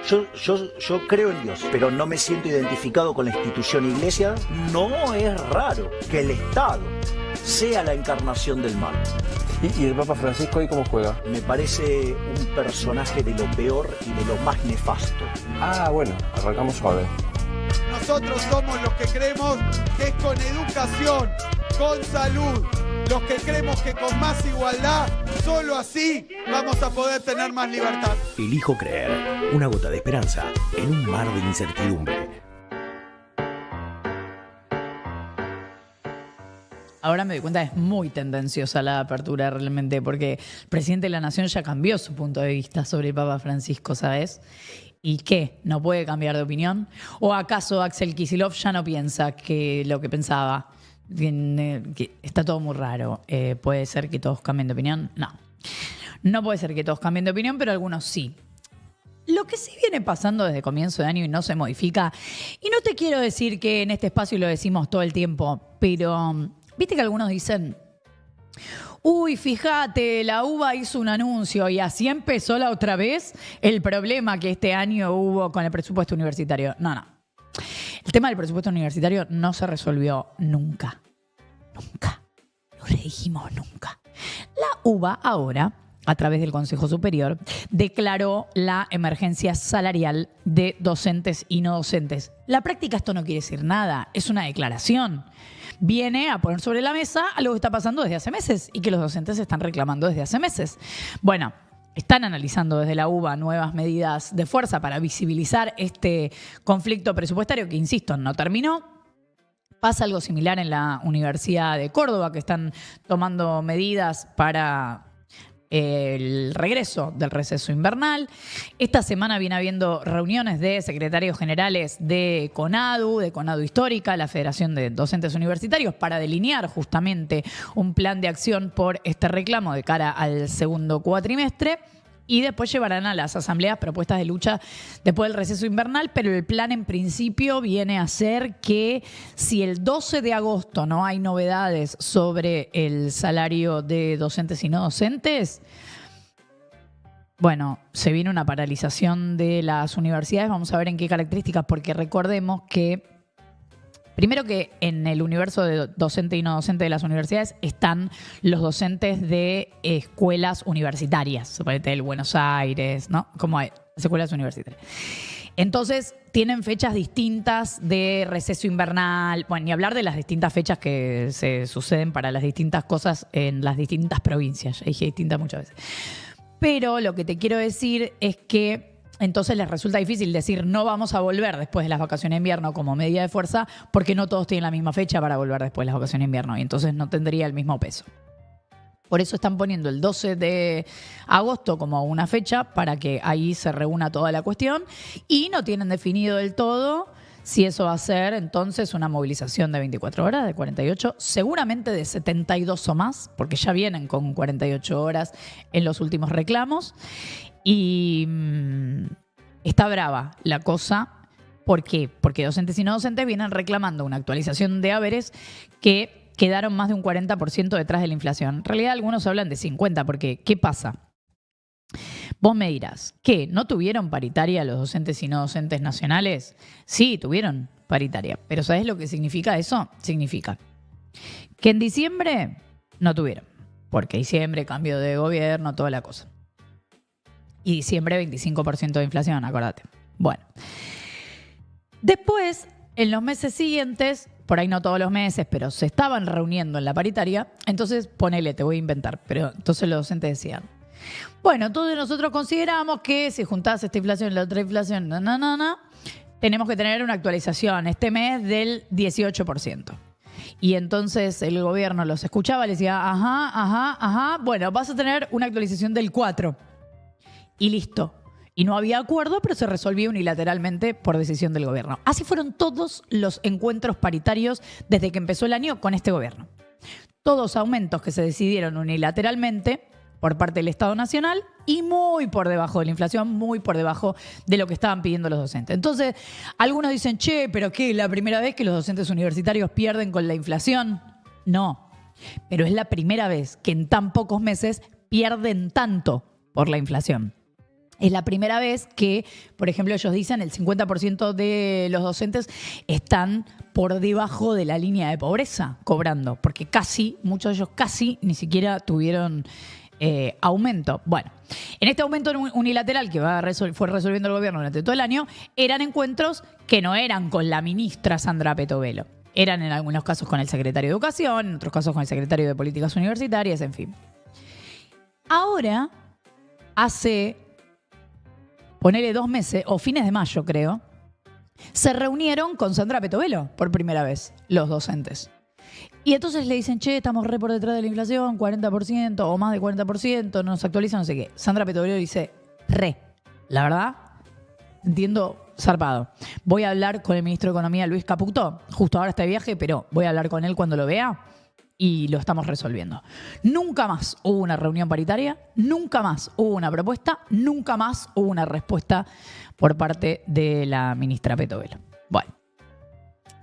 Yo creo en Dios, pero no me siento identificado con la institución iglesia. No es raro que el Estado sea la encarnación del mal. ¿Y el Papa Francisco ahí cómo juega? Me parece un personaje de lo peor y de lo más nefasto. Ah, bueno, arrancamos suave. Nosotros somos los que creemos que es con educación, con salud, los que creemos que con más igualdad, solo así vamos a poder tener más libertad. Elijo creer, una gota de esperanza en un mar de incertidumbre. Ahora me doy cuenta, es muy tendenciosa la apertura realmente, porque el presidente de la Nación ya cambió su punto de vista sobre el Papa Francisco, ¿sabes? ¿Y qué? ¿No puede cambiar de opinión? ¿O acaso Axel Kicillof ya no piensa que lo que pensaba? Que está todo muy raro. ¿Puede ser que todos cambien de opinión? No. No puede ser que todos cambien de opinión, pero algunos sí. Lo que sí viene pasando desde comienzo de año y no se modifica, y no te quiero decir que en este espacio lo decimos todo el tiempo, pero viste que algunos dicen, uy, fíjate, la UBA hizo un anuncio y así empezó la otra vez el problema que este año hubo con el presupuesto universitario. No. El tema del presupuesto universitario no se resolvió nunca. Nunca. Lo dijimos nunca. La UBA ahora, a través del Consejo Superior, declaró la emergencia salarial de docentes y no docentes. La práctica esto no quiere decir nada, es una declaración. Viene a poner sobre la mesa algo que está pasando desde hace meses y que los docentes están reclamando desde hace meses. Bueno, están analizando desde la UBA nuevas medidas de fuerza para visibilizar este conflicto presupuestario que, insisto, no terminó. Pasa algo similar en la Universidad de Córdoba, que están tomando medidas para el regreso del receso invernal. Esta semana viene habiendo reuniones de secretarios generales de CONADU Histórica, la Federación de Docentes Universitarios, para delinear justamente un plan de acción por este reclamo de cara al segundo cuatrimestre. Y después llevarán a las asambleas propuestas de lucha después del receso invernal, pero el plan en principio viene a ser que si el 12 de agosto no hay novedades sobre el salario de docentes y no docentes, bueno, se viene una paralización de las universidades. Vamos a ver en qué características, porque recordemos que primero que en el universo de docente y no docente de las universidades están los docentes de escuelas universitarias, suponete el Buenos Aires, ¿no? Como hay escuelas universitarias. Entonces, tienen fechas distintas de receso invernal, bueno, ni hablar de las distintas fechas que se suceden para las distintas cosas en las distintas provincias. Ya dije distintas muchas veces. Pero lo que te quiero decir es que entonces les resulta difícil decir no vamos a volver después de las vacaciones de invierno como medida de fuerza, porque no todos tienen la misma fecha para volver después de las vacaciones de invierno y entonces no tendría el mismo peso. Por eso están poniendo el 12 de agosto como una fecha para que ahí se reúna toda la cuestión y no tienen definido del todo si eso va a ser entonces una movilización de 24 horas, de 48, seguramente de 72 o más, porque ya vienen con 48 horas en los últimos reclamos. Y está brava la cosa. ¿Por qué? Porque docentes y no docentes vienen reclamando una actualización de haberes que quedaron más de un 40% detrás de la inflación. En realidad algunos hablan de 50%, porque ¿qué pasa? Vos me dirás, ¿qué? ¿No tuvieron paritaria los docentes y no docentes nacionales? Sí, tuvieron paritaria. Pero ¿sabés lo que significa eso? Significa que en diciembre no tuvieron. Porque diciembre, cambio de gobierno, toda la cosa. Y diciembre 25% de inflación, acordate. Bueno. Después, en los meses siguientes, por ahí no todos los meses, pero se estaban reuniendo en la paritaria, entonces ponele, te voy a inventar, pero entonces los docentes decían, bueno, todos nosotros consideramos que si juntás esta inflación y la otra inflación, tenemos que tener una actualización este mes del 18%. Y entonces el gobierno los escuchaba, les decía, bueno, vas a tener una actualización del 4%. Y listo. Y no había acuerdo, pero se resolvía unilateralmente por decisión del gobierno. Así fueron todos los encuentros paritarios desde que empezó el año con este gobierno. Todos aumentos que se decidieron unilateralmente por parte del Estado Nacional y muy por debajo de la inflación, muy por debajo de lo que estaban pidiendo los docentes. Entonces, algunos dicen, pero ¿qué? ¿La primera vez que los docentes universitarios pierden con la inflación? No, pero es la primera vez que en tan pocos meses pierden tanto por la inflación. Es la primera vez que, por ejemplo, ellos dicen el 50% de los docentes están por debajo de la línea de pobreza cobrando, porque muchos de ellos casi ni siquiera tuvieron aumento. Bueno, en este aumento unilateral que fue resolviendo el gobierno durante todo el año, eran encuentros que no eran con la ministra Sandra Petovelo. Eran en algunos casos con el secretario de Educación, en otros casos con el secretario de Políticas Universitarias, en fin. Ahora, ponele 2 meses, o fines de mayo creo, se reunieron con Sandra Petovelo por primera vez, los docentes. Y entonces le dicen, che, estamos re por detrás de la inflación, 40% o más de 40%, no nos actualizan, no sé qué. Sandra Petovelo dice, la verdad, entiendo zarpado. Voy a hablar con el ministro de Economía, Luis Caputo, justo ahora está de viaje, pero voy a hablar con él cuando lo vea. Y lo estamos resolviendo. Nunca más hubo una reunión paritaria, nunca más hubo una propuesta, nunca más hubo una respuesta por parte de la ministra Petovelo. Bueno,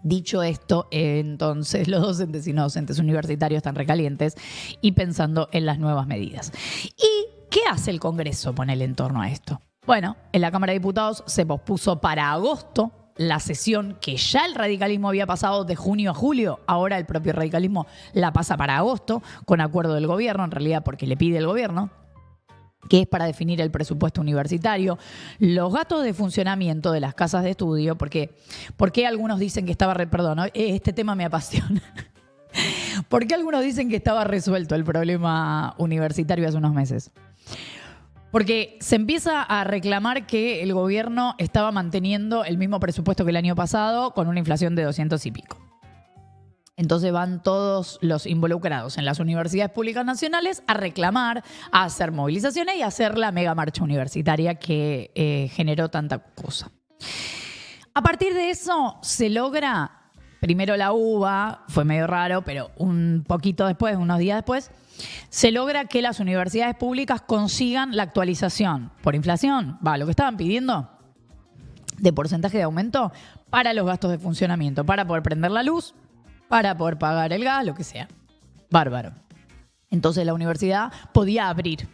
dicho esto, entonces los docentes y no docentes universitarios están recalientes y pensando en las nuevas medidas. ¿Y qué hace el Congreso, ponele, en torno a esto? Bueno, en la Cámara de Diputados se pospuso para agosto la sesión que ya el radicalismo había pasado de junio a julio. Ahora el propio radicalismo la pasa para agosto, con acuerdo del gobierno, en realidad porque le pide el gobierno, que es para definir el presupuesto universitario, los gastos de funcionamiento de las casas de estudio, porque algunos dicen que estaba... este tema me apasiona. ¿Por qué algunos dicen que estaba resuelto el problema universitario hace unos meses? Porque se empieza a reclamar que el gobierno estaba manteniendo el mismo presupuesto que el año pasado con una inflación de 200 y pico. Entonces van todos los involucrados en las universidades públicas nacionales a reclamar, a hacer movilizaciones y a hacer la mega marcha universitaria que generó tanta cosa. A partir de eso se logra, primero la UBA, fue medio raro, pero un poquito después, unos días después, se logra que las universidades públicas consigan la actualización por inflación, lo que estaban pidiendo, de porcentaje de aumento para los gastos de funcionamiento, para poder prender la luz, para poder pagar el gas, lo que sea. Bárbaro. Entonces la universidad podía abrir,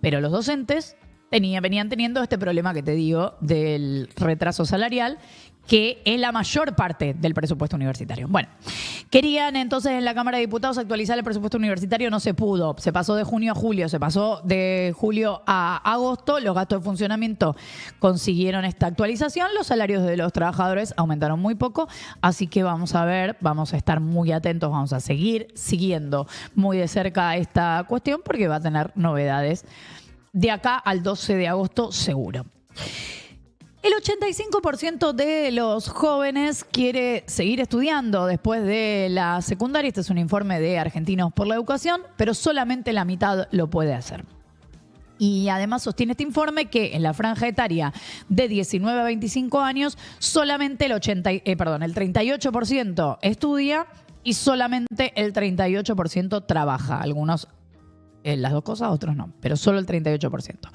pero los docentes venían teniendo este problema que te digo del retraso salarial, que es la mayor parte del presupuesto universitario. Bueno, querían entonces en la Cámara de Diputados actualizar el presupuesto universitario, no se pudo. Se pasó de junio a julio, se pasó de julio a agosto. Los gastos de funcionamiento consiguieron esta actualización. Los salarios de los trabajadores aumentaron muy poco. Así que vamos a ver, vamos a estar muy atentos, vamos a seguir siguiendo muy de cerca esta cuestión porque va a tener novedades de acá al 12 de agosto seguro. El 85% de los jóvenes quiere seguir estudiando después de la secundaria. Este es un informe de Argentinos por la Educación, pero solamente la mitad lo puede hacer. Y además sostiene este informe que en la franja etaria de 19 a 25 años solamente el 38% estudia y solamente el 38% trabaja. Algunos las dos cosas, otros no, pero solo el 38%.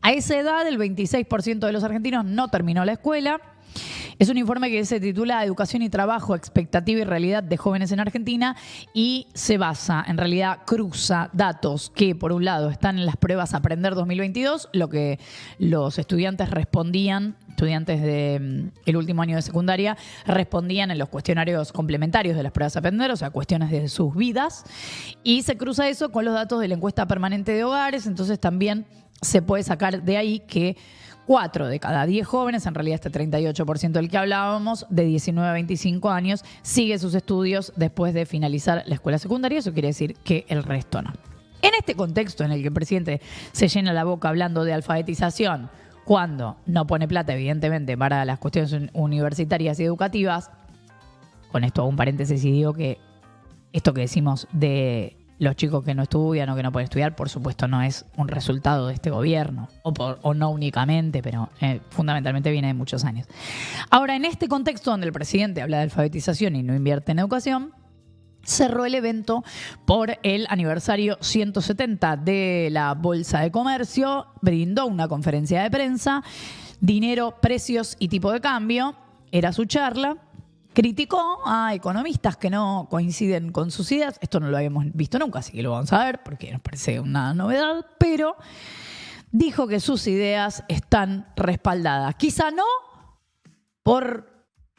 A esa edad, el 26% de los argentinos no terminó la escuela. Es un informe que se titula Educación y Trabajo, Expectativa y Realidad de Jóvenes en Argentina y se basa, en realidad cruza datos que por un lado están en las pruebas Aprender 2022, lo que los estudiantes respondían, estudiantes del último año de secundaria, respondían en los cuestionarios complementarios de las pruebas Aprender, o sea, cuestiones de sus vidas, y se cruza eso con los datos de la encuesta permanente de hogares, entonces también se puede sacar de ahí que 4 de cada 10 jóvenes, en realidad este 38% del que hablábamos, de 19 a 25 años, sigue sus estudios después de finalizar la escuela secundaria. Eso quiere decir que el resto no. En este contexto en el que el presidente se llena la boca hablando de alfabetización, cuando no pone plata, evidentemente, para las cuestiones universitarias y educativas, con esto hago un paréntesis y digo que esto que decimos de los chicos que no estudian o que no pueden estudiar, por supuesto, no es un resultado de este gobierno, o no únicamente, pero fundamentalmente viene de muchos años. Ahora, en este contexto donde el presidente habla de alfabetización y no invierte en educación, cerró el evento por el aniversario 170 de la Bolsa de Comercio, brindó una conferencia de prensa, dinero, precios y tipo de cambio, era su charla. Criticó a economistas que no coinciden con sus ideas. Esto no lo habíamos visto nunca, así que lo vamos a ver porque nos parece una novedad. Pero dijo que sus ideas están respaldadas. Quizá no por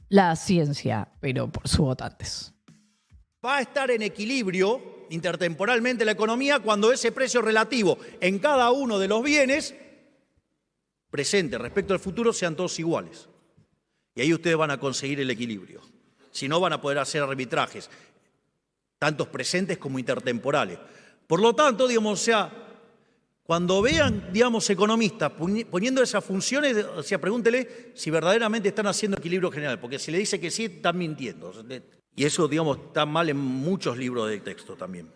la ciencia, pero por sus votantes. Va a estar en equilibrio intertemporalmente la economía cuando ese precio relativo en cada uno de los bienes presentes respecto al futuro sean todos iguales. Y ahí ustedes van a conseguir el equilibrio. Si no, van a poder hacer arbitrajes, tantos presentes como intertemporales. Por lo tanto, digamos, o sea, cuando vean, digamos, economistas poniendo esas funciones, o sea, pregúntele si verdaderamente están haciendo equilibrio general, porque si le dice que sí, están mintiendo. Y eso, digamos, está mal en muchos libros de texto también.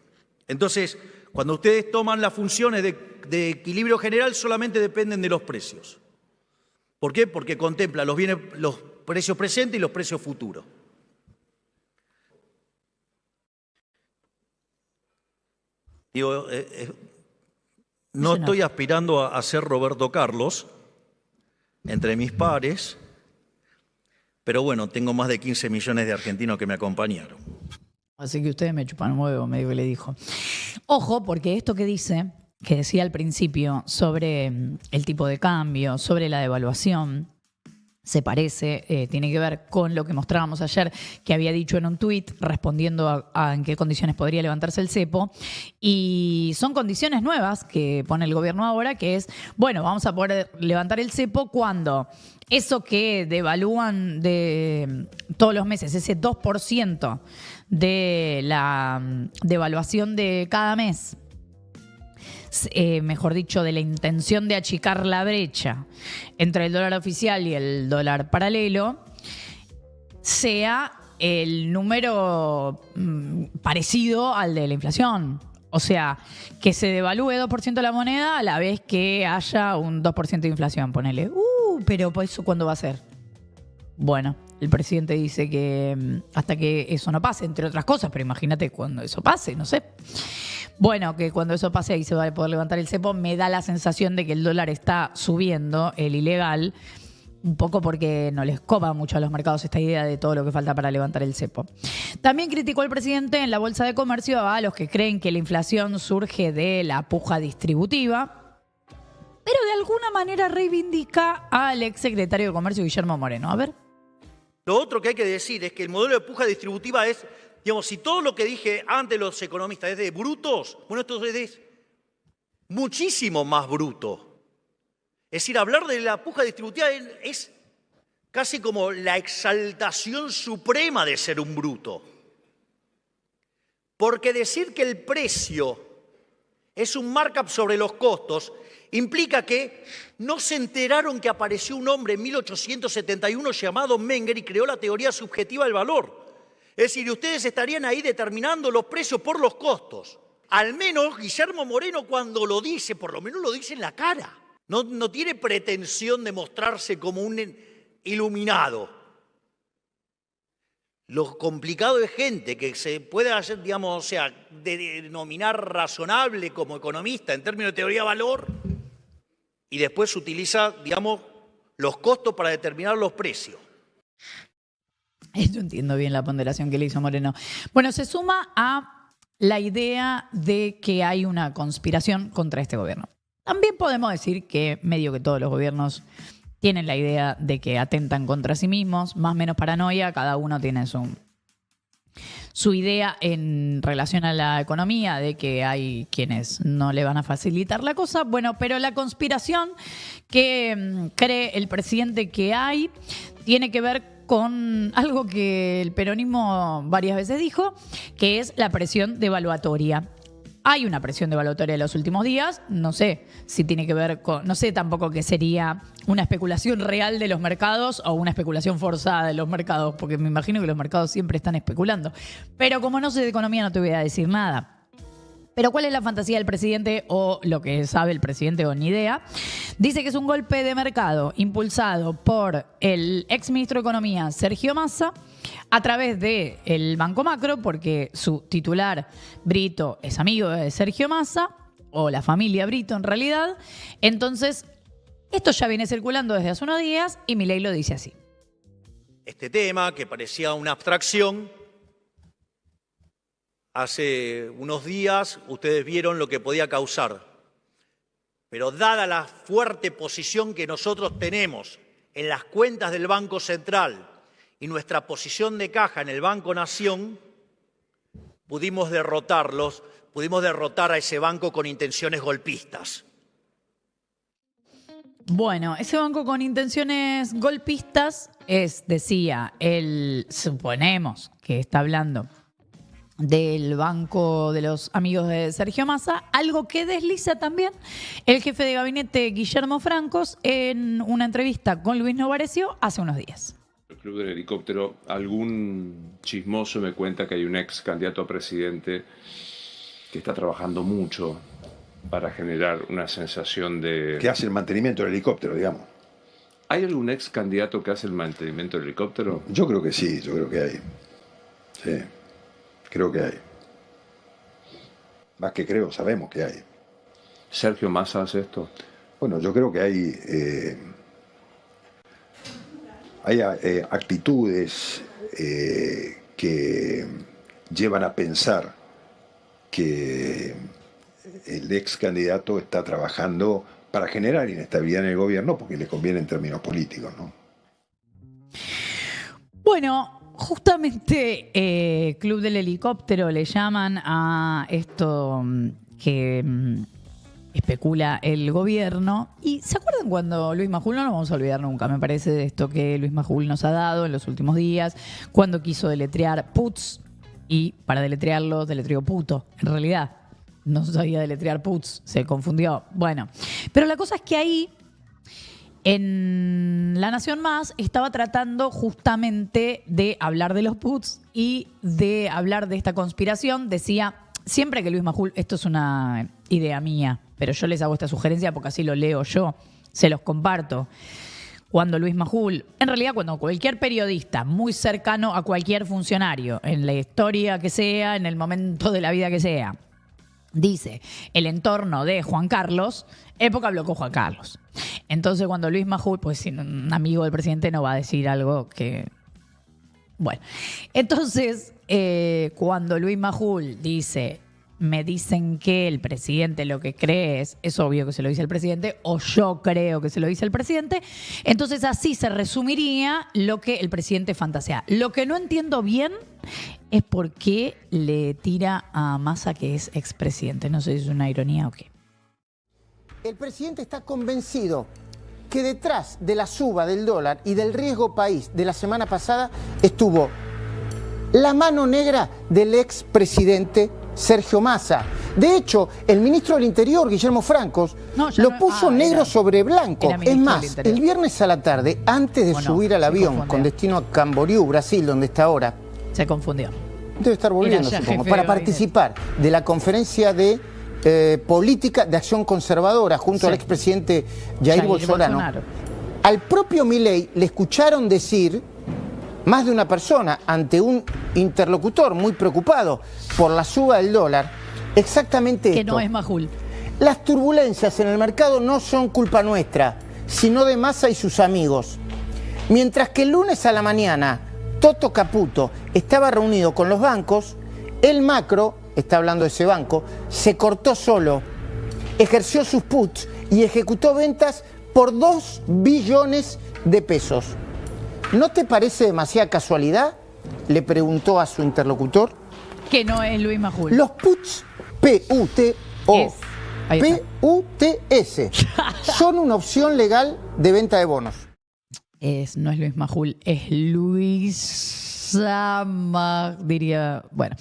Entonces, cuando ustedes toman las funciones de equilibrio general, solamente dependen de los precios. ¿Por qué? Porque contempla los bienes, los precios presentes y los precios futuros. Digo, no estoy aspirando a ser Roberto Carlos entre mis pares, pero bueno, tengo más de 15 millones de argentinos que me acompañaron. Así que ustedes me chupan un huevo, medio que le dijo. Ojo, porque esto que dice, que decía al principio sobre el tipo de cambio, sobre la devaluación, se parece, tiene que ver con lo que mostrábamos ayer, que había dicho en un tuit respondiendo a en qué condiciones podría levantarse el cepo. Y son condiciones nuevas que pone el gobierno ahora, que es, bueno, vamos a poder levantar el cepo cuando eso que devalúan de todos los meses, ese 2% de la devaluación de cada mes, mejor dicho, de la intención de achicar la brecha entre el dólar oficial y el dólar paralelo, sea el número parecido al de la inflación. O sea, que se devalúe 2% la moneda a la vez que haya un 2% de inflación, ponele. Pero ¿eso cuándo va a ser? Bueno, el presidente dice que hasta que eso no pase, entre otras cosas, pero imagínate cuando eso pase, no sé. Bueno, que cuando eso pase ahí se va a poder levantar el cepo. Me da la sensación de que el dólar está subiendo, el ilegal, un poco porque no les copa mucho a los mercados esta idea de todo lo que falta para levantar el cepo. También criticó el presidente en la Bolsa de Comercio a los que creen que la inflación surge de la puja distributiva, pero de alguna manera reivindica al exsecretario de Comercio, Guillermo Moreno. A ver. Lo otro que hay que decir es que el modelo de puja distributiva es, digamos, si todo lo que dije antes los economistas es de brutos, bueno, esto es muchísimo más bruto. Es decir, hablar de la puja distributiva es casi como la exaltación suprema de ser un bruto. Porque decir que el precio es un markup sobre los costos implica que no se enteraron que apareció un hombre en 1871 llamado Menger y creó la teoría subjetiva del valor. Es decir, ustedes estarían ahí determinando los precios por los costos. Al menos Guillermo Moreno cuando lo dice, por lo menos lo dice en la cara. No tiene pretensión de mostrarse como un iluminado. Lo complicado es gente que se puede hacer, digamos, o sea, denominar razonable como economista en términos de teoría de valor y después utiliza, digamos, los costos para determinar los precios. Yo entiendo bien la ponderación que le hizo Moreno. Bueno, se suma a la idea de que hay una conspiración contra este gobierno. También podemos decir que medio que todos los gobiernos tienen la idea de que atentan contra sí mismos, más o menos paranoia, cada uno tiene su idea en relación a la economía, de que hay quienes no le van a facilitar la cosa. Bueno, pero la conspiración que cree el presidente que hay tiene que ver con algo que el peronismo varias veces dijo, que es la presión devaluatoria. Hay una presión devaluatoria en los últimos días, no sé si tiene que ver con, no sé tampoco qué sería una especulación real de los mercados o una especulación forzada de los mercados, porque me imagino que los mercados siempre están especulando. Pero como no sé de economía no te voy a decir nada. Pero ¿cuál es la fantasía del presidente o lo que sabe el presidente o ni idea? Dice que es un golpe de mercado impulsado por el exministro de Economía, Sergio Massa, a través del Banco Macro, porque su titular, Brito, es amigo de Sergio Massa, o la familia Brito en realidad. Entonces, esto ya viene circulando desde hace unos días y Milei lo dice así. Este tema, que parecía una abstracción, hace unos días ustedes vieron lo que podía causar Pero dada la fuerte posición que nosotros tenemos en las cuentas del Banco Central y nuestra posición de caja en el Banco Nación, pudimos derrotar a ese banco con intenciones golpistas. Bueno, ese banco con intenciones golpistas decía, suponemos que está hablando del banco de los amigos de Sergio Massa, algo que desliza también el jefe de gabinete Guillermo Francos en una entrevista con Luis Novarecio hace unos días. El Club del Helicóptero, algún chismoso me cuenta que hay un ex candidato a presidente que está trabajando mucho para generar una sensación de... Que hace el mantenimiento del helicóptero, digamos. ¿Hay algún ex candidato que hace el mantenimiento del helicóptero? Yo creo que sí, yo creo que hay. Sí, creo que hay. Más que creo, sabemos que hay. ¿Sergio Massa hace esto? Bueno, yo creo que hay actitudes que llevan a pensar que el ex candidato está trabajando para generar inestabilidad en el gobierno porque le conviene en términos políticos, ¿no? Bueno, justamente Club del Helicóptero le llaman a esto que especula el gobierno. ¿Y se acuerdan cuando Luis Majul, no nos vamos a olvidar nunca, me parece, de esto que Luis Majul nos ha dado en los últimos días, cuando quiso deletrear Puts y para deletrearlo deletreó puto, en realidad no sabía deletrear Puts, se confundió. Bueno, pero la cosa es que ahí, en La Nación Más, estaba tratando justamente de hablar de los Puts y de hablar de esta conspiración. Decía, siempre que Luis Majul, esto es una idea mía, pero yo les hago esta sugerencia porque así lo leo yo, se los comparto. Cuando Luis Majul, en realidad cuando cualquier periodista muy cercano a cualquier funcionario, en la historia que sea, en el momento de la vida que sea, dice el entorno de Juan Carlos, época bloqueó Juan Carlos. Entonces cuando Luis Majul, pues si un amigo del presidente no va a decir algo que... Bueno, entonces cuando Luis Majul dice, me dicen que el presidente lo que cree es obvio que se lo dice el presidente, o yo creo que se lo dice el presidente, entonces así se resumiría lo que el presidente fantasea. Lo que no entiendo bien es por qué le tira a Massa, que es expresidente. No sé si es una ironía o qué. El presidente está convencido que detrás de la suba del dólar y del riesgo país de la semana pasada estuvo la mano negra del expresidente Sergio Massa. De hecho, el ministro del Interior, Guillermo Francos, lo puso negro sobre blanco. Es más, el viernes a la tarde, antes de subir al avión con destino a Camboriú, Brasil, donde está ahora, se confundió. Debe estar volviendo, supongo, para participar de la conferencia de política de acción conservadora junto al expresidente Jair Bolsonaro. Al propio Milei le escucharon decir, más de una persona, ante un interlocutor muy preocupado por la suba del dólar, exactamente esto. Que no es Majul. Las turbulencias en el mercado no son culpa nuestra, sino de Massa y sus amigos. Mientras que el lunes a la mañana Toto Caputo estaba reunido con los bancos, el macro, está hablando de ese banco, se cortó solo, ejerció sus puts y ejecutó ventas por 2 billones de pesos. ¿No te parece demasiada casualidad?, le preguntó a su interlocutor. Que no es Luis Majul. Los puts, P-U-T-O, P-U-T-S, son una opción legal de venta de bonos. No es Luis Majul, es Luis Sama, diría. Bueno.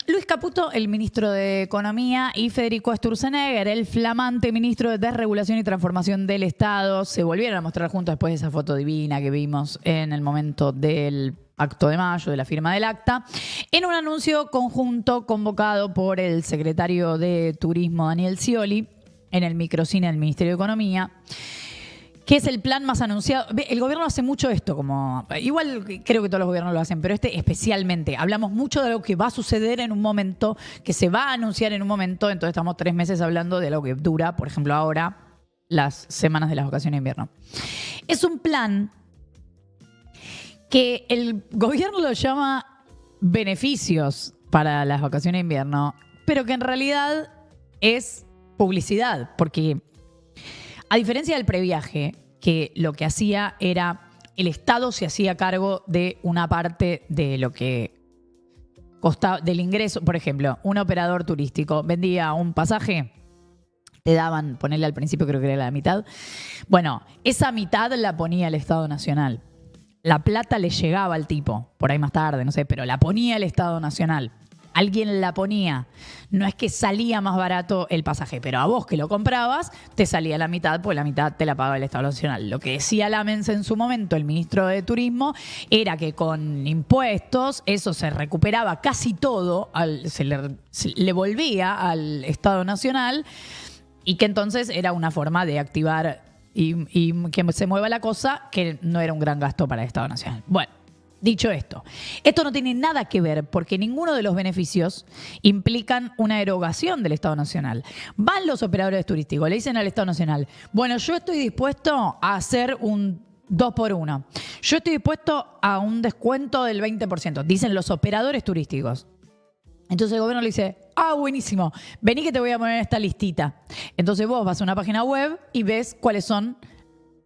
Luis Caputo, el ministro de Economía, y Federico Sturzenegger, el flamante ministro de Desregulación y Transformación del Estado, se volvieron a mostrar juntos después de esa foto divina que vimos en el momento del acto de mayo, de la firma del acta, en un anuncio conjunto convocado por el secretario de Turismo, Daniel Scioli, en el microcine del Ministerio de Economía, que es el plan más anunciado. El gobierno hace mucho esto, como igual creo que todos los gobiernos lo hacen, pero este especialmente. Hablamos mucho de lo que va a suceder en un momento, que se va a anunciar en un momento, entonces estamos 3 meses hablando de lo que dura, por ejemplo, ahora, las semanas de las vacaciones de invierno. Es un plan que el gobierno lo llama beneficios para las vacaciones de invierno, pero que en realidad es publicidad, porque a diferencia del previaje, que lo que hacía era el Estado se hacía cargo de una parte de lo que costaba, del ingreso. Por ejemplo, un operador turístico vendía un pasaje, te daban, ponerle al principio creo que era la mitad. Bueno, esa mitad la ponía el Estado Nacional. La plata le llegaba al tipo, por ahí más tarde, no sé, pero la ponía el Estado Nacional. Alguien la ponía. No es que salía más barato el pasaje, pero a vos que lo comprabas te salía la mitad, pues la mitad te la pagaba el Estado Nacional. Lo que decía Lamens en su momento, el ministro de Turismo, era que con impuestos eso se recuperaba casi todo, se le volvía al Estado Nacional y que entonces era una forma de activar y que se mueva la cosa, que no era un gran gasto para el Estado Nacional. Bueno. Dicho esto no tiene nada que ver porque ninguno de los beneficios implican una erogación del Estado Nacional. Van los operadores turísticos, le dicen al Estado Nacional, bueno, yo estoy dispuesto a hacer un 2x1. Yo estoy dispuesto a un descuento del 20%, dicen los operadores turísticos. Entonces el gobierno le dice, buenísimo, vení que te voy a poner esta listita. Entonces vos vas a una página web y ves cuáles son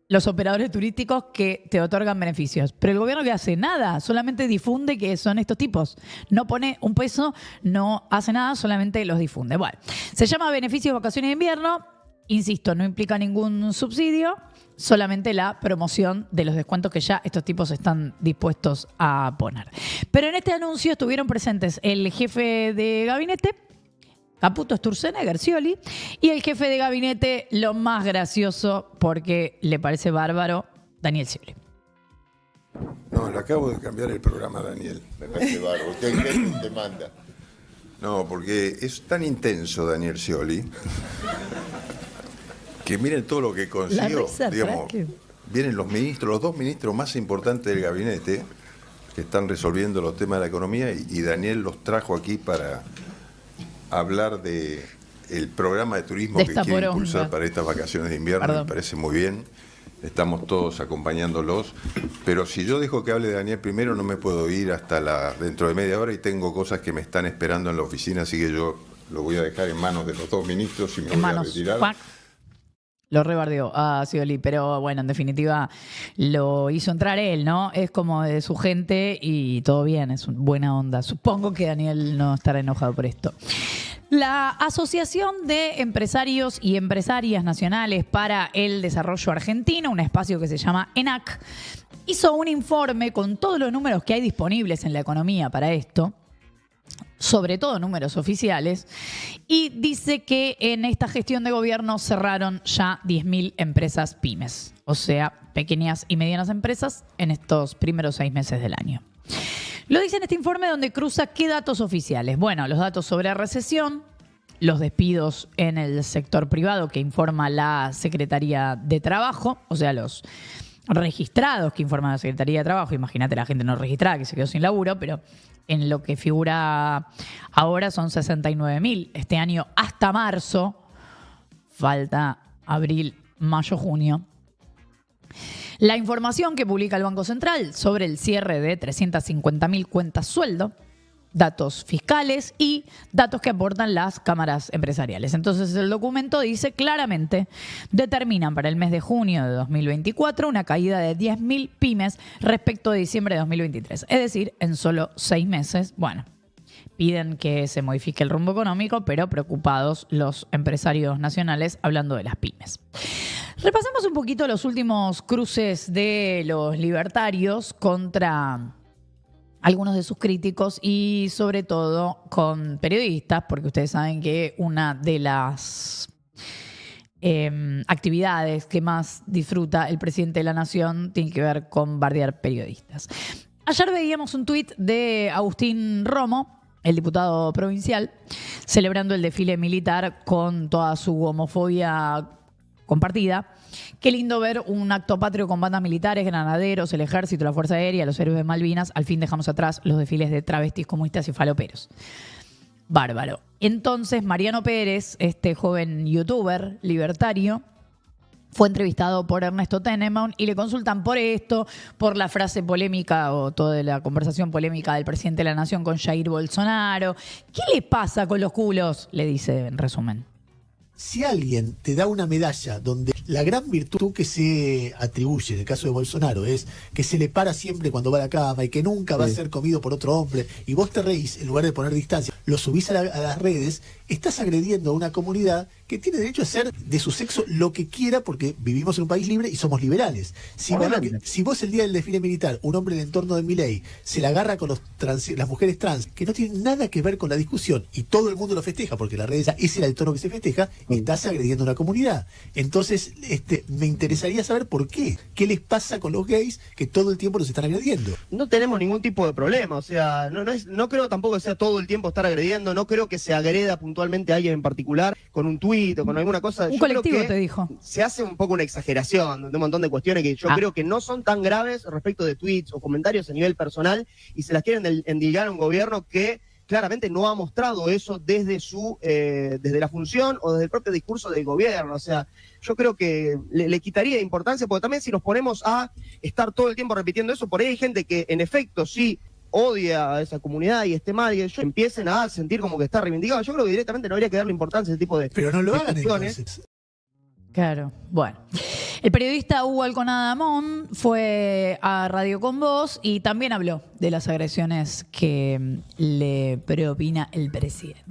los operadores turísticos que te otorgan beneficios. Pero el gobierno ¿qué hace? Nada, solamente difunde que son estos tipos. No pone un peso, no hace nada, solamente los difunde. Bueno, se llama beneficios vacaciones de invierno. Insisto, no implica ningún subsidio, solamente la promoción de los descuentos que ya estos tipos están dispuestos a poner. Pero en este anuncio estuvieron presentes el jefe de gabinete, Caputo, Sturzenegger, Scioli, y el jefe de gabinete, lo más gracioso, porque le parece bárbaro, Daniel Scioli. No, le acabo de cambiar el programa, Daniel. Me parece bárbaro. ¿Qué te manda? No, porque es tan intenso Daniel Scioli que miren todo lo que consiguió. Digamos, vienen los ministros, los dos ministros más importantes del gabinete que están resolviendo los temas de la economía y Daniel los trajo aquí para hablar de el programa de turismo que quiere impulsar para estas vacaciones de invierno. Me parece muy bien. Estamos todos acompañándolos. Pero si yo dejo que hable de Daniel primero, no me puedo ir hasta dentro de media hora y tengo cosas que me están esperando en la oficina, así que yo lo voy a dejar en manos de los dos ministros y me voy a retirar. ¡Cuac! Lo rebardeó a Scioli, pero bueno, en definitiva lo hizo entrar él, ¿no? Es como de su gente y todo bien, es buena onda. Supongo que Daniel no estará enojado por esto. La Asociación de Empresarios y Empresarias Nacionales para el Desarrollo Argentino, un espacio que se llama ENAC, hizo un informe con todos los números que hay disponibles en la economía para esto, sobre todo números oficiales, y dice que en esta gestión de gobierno cerraron ya 10.000 empresas pymes, o sea, pequeñas y medianas empresas en estos primeros 6 meses del año. Lo dice en este informe donde cruza qué datos oficiales. Bueno, los datos sobre recesión, los despidos en el sector privado que informa la Secretaría de Trabajo, o sea, los registrados que informa la Secretaría de Trabajo. Imagínate la gente no registrada que se quedó sin laburo, pero en lo que figura ahora son 69.000. Este año hasta marzo, falta abril, mayo, junio. La información que publica el Banco Central sobre el cierre de 350.000 cuentas sueldo, datos fiscales y datos que aportan las cámaras empresariales. Entonces el documento dice claramente, determinan para el mes de junio de 2024 una caída de 10.000 pymes respecto de diciembre de 2023. Es decir, en solo 6 meses, bueno, piden que se modifique el rumbo económico, pero preocupados los empresarios nacionales hablando de las pymes. Repasemos un poquito los últimos cruces de los libertarios contra algunos de sus críticos y sobre todo con periodistas, porque ustedes saben que una de las actividades que más disfruta el presidente de la Nación tiene que ver con bardear periodistas. Ayer veíamos un tuit de Agustín Romo, el diputado provincial, celebrando el desfile militar con toda su homofobia compartida. Qué lindo ver un acto patrio con bandas militares, granaderos, el ejército, la Fuerza Aérea, los héroes de Malvinas. Al fin dejamos atrás los desfiles de travestis, comunistas y faloperos. Bárbaro. Entonces, Mariano Pérez, este joven youtuber libertario, fue entrevistado por Ernesto Tenenbaum y le consultan por esto, por la frase polémica o toda la conversación polémica del presidente de la Nación con Jair Bolsonaro. ¿Qué le pasa con los culos? Le dice en resumen. Si alguien te da una medalla donde la gran virtud que se atribuye, en el caso de Bolsonaro, es que se le para siempre cuando va a la cama y que nunca va a ser comido por otro hombre, y vos te reís, en lugar de poner distancia, lo subís a las redes, estás agrediendo a una comunidad que tiene derecho a hacer de su sexo lo que quiera, porque vivimos en un país libre y somos liberales. Si vos el día del desfile militar, un hombre del entorno de Milei se la agarra con las mujeres trans, que no tienen nada que ver con la discusión, y todo el mundo lo festeja, porque la red ese era el tono que se festeja, estás agrediendo a una comunidad. Entonces, me interesaría saber por qué. ¿Qué les pasa con los gays que todo el tiempo los están agrediendo? No tenemos ningún tipo de problema, o sea, no creo tampoco que sea todo el tiempo estar agrediendo, no creo que se agreda puntualmente a alguien en particular con un tuit o con alguna cosa. Un Yo colectivo creo que te dijo. se hace un poco una exageración de un montón de cuestiones que yo creo que no son tan graves respecto de tweets o comentarios a nivel personal, y se las quieren endilgar a un gobierno que claramente no ha mostrado eso desde la función o desde el propio discurso del gobierno. O sea, yo creo que le quitaría importancia, porque también si nos ponemos a estar todo el tiempo repitiendo eso, por ahí hay gente que en efecto sí odia a esa comunidad y esté mal, y ellos empiecen a sentir como que está reivindicado. Yo creo que directamente no habría que darle importancia a ese tipo de Pero no lo hagan cuestiones. entonces. Claro, bueno. El periodista Hugo Alconada Amón fue a Radio Con Vos y también habló de las agresiones que le propina el presidente.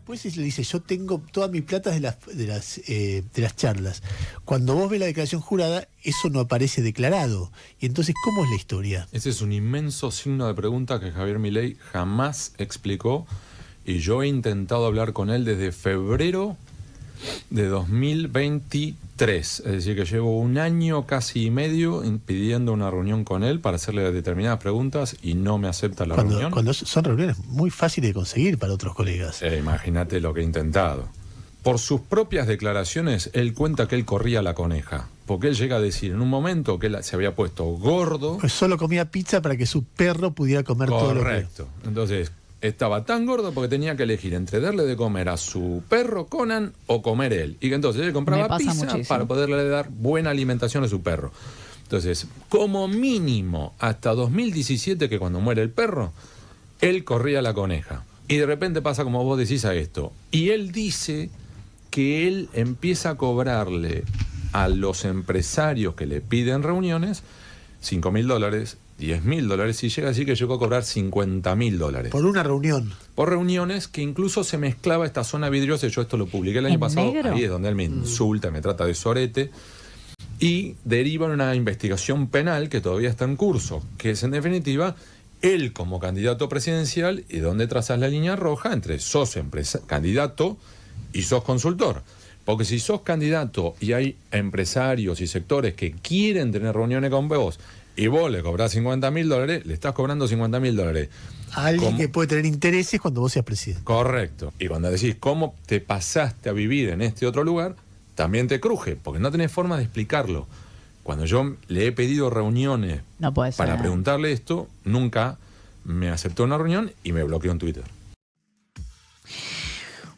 Pues le dice, yo tengo toda mi plata de las charlas. Cuando vos ves la declaración jurada, eso no aparece declarado. Y entonces, ¿cómo es la historia? Ese es un inmenso signo de pregunta que Javier Milei jamás explicó, y yo he intentado hablar con él desde febrero de 2023, es decir, que llevo un año casi y medio pidiendo una reunión con él para hacerle determinadas preguntas y no me acepta la reunión. Cuando son reuniones muy fáciles de conseguir para otros colegas. Imagínate lo que he intentado. Por sus propias declaraciones, él cuenta que él corría la coneja, porque él llega a decir en un momento que él se había puesto gordo. Pues solo comía pizza para que su perro pudiera comer todo lo que... Correcto. Entonces, estaba tan gordo porque tenía que elegir entre darle de comer a su perro Conan o comer él. Y que entonces él compraba pizza muchísimo para poderle dar buena alimentación a su perro. Entonces, como mínimo, hasta 2017, que cuando muere el perro, él corría la coneja. Y de repente pasa como vos decís a esto. Y él dice que él empieza a cobrarle a los empresarios que le piden reuniones $5.000, $10.000, y llega a decir que llegó a cobrar $50.000. Por una reunión. Por reuniones que incluso se mezclaba esta zona vidriosa. Yo esto lo publiqué el año pasado. ¿Negro? Ahí es donde él me insulta, me trata de sorete. Y deriva en una investigación penal que todavía está en curso, que es en definitiva él como candidato presidencial y donde trazas la línea roja entre sos candidato y sos consultor. Porque si sos candidato y hay empresarios y sectores que quieren tener reuniones con vos y vos le cobrás $50.000, le estás cobrando $50.000. A alguien que puede tener intereses cuando vos seas presidente. Correcto. Y cuando decís cómo te pasaste a vivir en este otro lugar, también te cruje, porque no tenés forma de explicarlo. Cuando yo le he pedido reuniones para preguntarle esto, nunca me aceptó una reunión y me bloqueó en Twitter.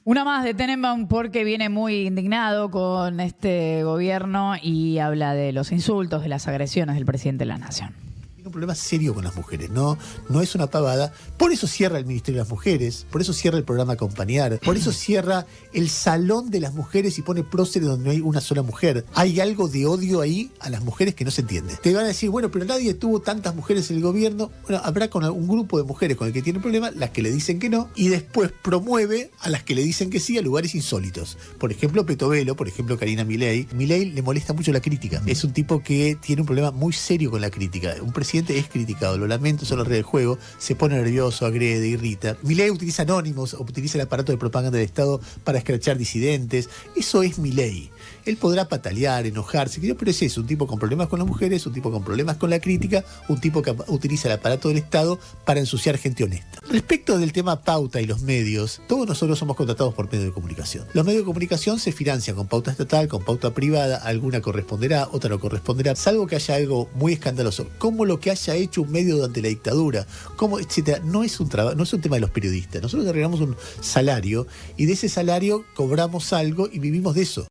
Una más de Tenenbaum porque viene muy indignado con este gobierno y habla de los insultos, de las agresiones del presidente de la Nación. Tiene un problema serio con las mujeres, no es una pavada. Por eso cierra el Ministerio de las Mujeres, por eso cierra el programa Acompañar, por eso cierra el Salón de las Mujeres y pone próceres donde no hay una sola mujer. Hay algo de odio ahí a las mujeres que no se entiende. Te van a decir, bueno, pero nadie tuvo tantas mujeres en el gobierno. Bueno, habrá con un grupo de mujeres con el que tiene problema, las que le dicen que no, y después promueve a las que le dicen que sí a lugares insólitos. Por ejemplo, Petovelo, por ejemplo, Karina Milei. Milei le molesta mucho la crítica. Es un tipo que tiene un problema muy serio con la crítica. Un presidente es criticado, lo lamento, son las reglas del juego, se pone nervioso, agrede, irrita. Milei utiliza anónimos, utiliza el aparato de propaganda del Estado para escrachar disidentes. Eso es Milei. Él podrá patalear, enojarse, pero es eso, un tipo con problemas con las mujeres, un tipo con problemas con la crítica, un tipo que utiliza el aparato del Estado para ensuciar gente honesta. Respecto del tema pauta y los medios, todos nosotros somos contratados por medios de comunicación. Los medios de comunicación se financian con pauta estatal, con pauta privada, alguna corresponderá, otra no corresponderá, salvo que haya algo muy escandaloso, como lo que haya hecho un medio durante la dictadura, como etcétera. No es un tema de los periodistas. Nosotros arreglamos un salario y de ese salario cobramos algo y vivimos de eso.